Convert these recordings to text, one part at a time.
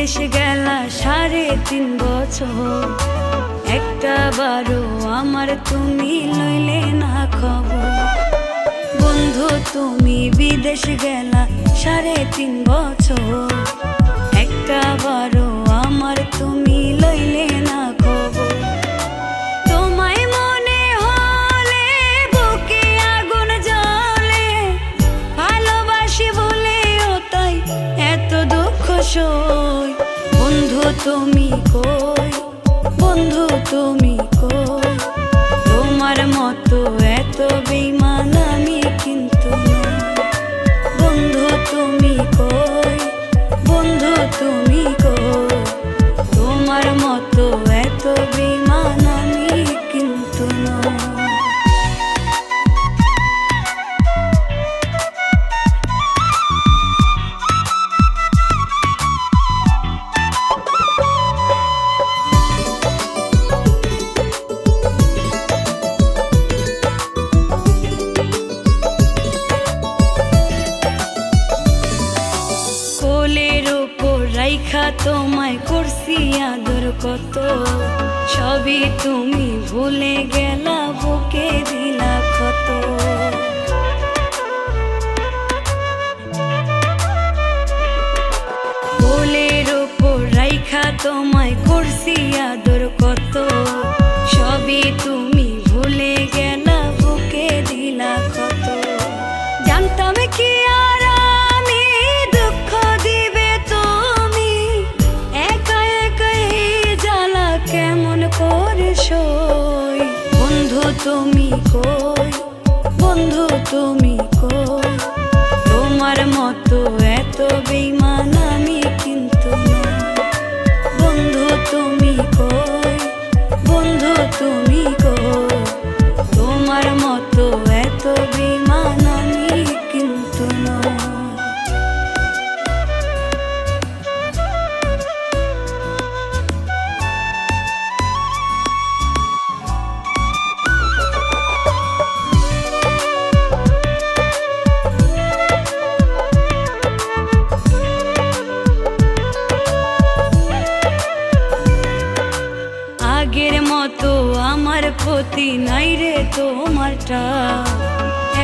বিদেশ গেলা 3.5 বছর, একটা বারো আমার তুমি লইলে না খবর। বন্ধু তুমি বিদেশ গেলা 3.5 বছর, একটা বারো আমার তুমি লইলে না খবর। তোমায় মনে হলে বুকে আগুন জ্বলে, ভালোবাসি বলেও তাই এত দুঃখ সই। বন্ধু তুমি কই, বন্ধু তুমি কই, তোমার মতো এত বেঈমান আমি কিন্তু না। বন্ধু তুমি কই, বন্ধু তুমি কই, তোমার মতো এত বেঈমান আমি কিন্তু না। রাইখা তোমায় করছি আদর কত, সবই তুমি ভুলে গেলা, বুকে দিলা ক্ষত। কোলের ওপর রাইখা তোমায় করছি আদর কত, সবই তুমি ভুলে গেলা, বুকে দিলা ক্ষত। জানতাম কি আর আমি দুঃখ দিবে তুমি, একা একা এই জ্বালা কেমন করে সই। বন্ধু তুমি কই, বন্ধু তুমি কই, তোমার মতো এত বেঈমান আমি কিন্তু না। বন্ধু তুমি কই, বন্ধু তুমি কই, তোমার মতো এত বেঈমান আমি কিন্তু না। আগের মতো আমার প্রতি নাই রে তোমারটা,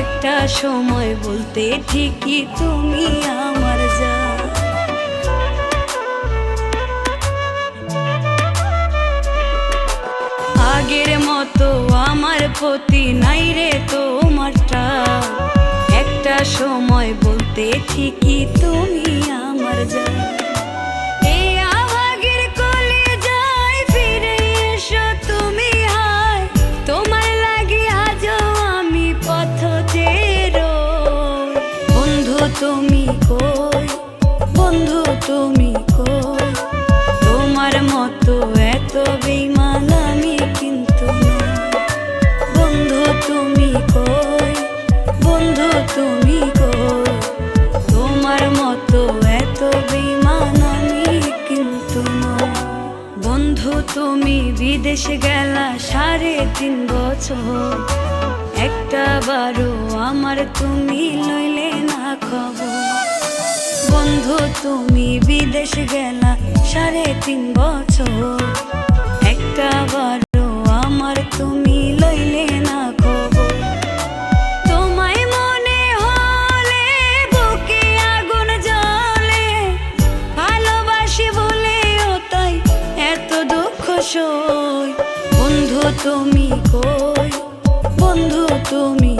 একটা সময় বলতে ঠিকই তুমি আমার যা। আগের মতো আমার প্রতি নাই রে তোমারটা, একটা সময় বলতে ঠিকই তুমি আমার যা। তুমি কই, বন্ধু তুমি কই, তোমার মতো এত বেঈমান আমি কিন্তু না। বন্ধু তুমি কই, বন্ধু তুমি কই, তোমার মতো এত বেঈমান আমি কিন্তু না। বন্ধু তুমি বিদেশ গেলা 3.5 বছর, একটা বারো আমার তুমি লইলে না খবর। বন্ধু তুমি বিদেশ গেলা 3.5 বছর, একটা বারো আমার তুমি লইলে না খবর। তোমায় মনে হলে বুকে আগুন জ্বলে, ভালোবাসি বলেও তাই এত দুঃখ সই। বন্ধু তুমি কই, বন্ধু তুমি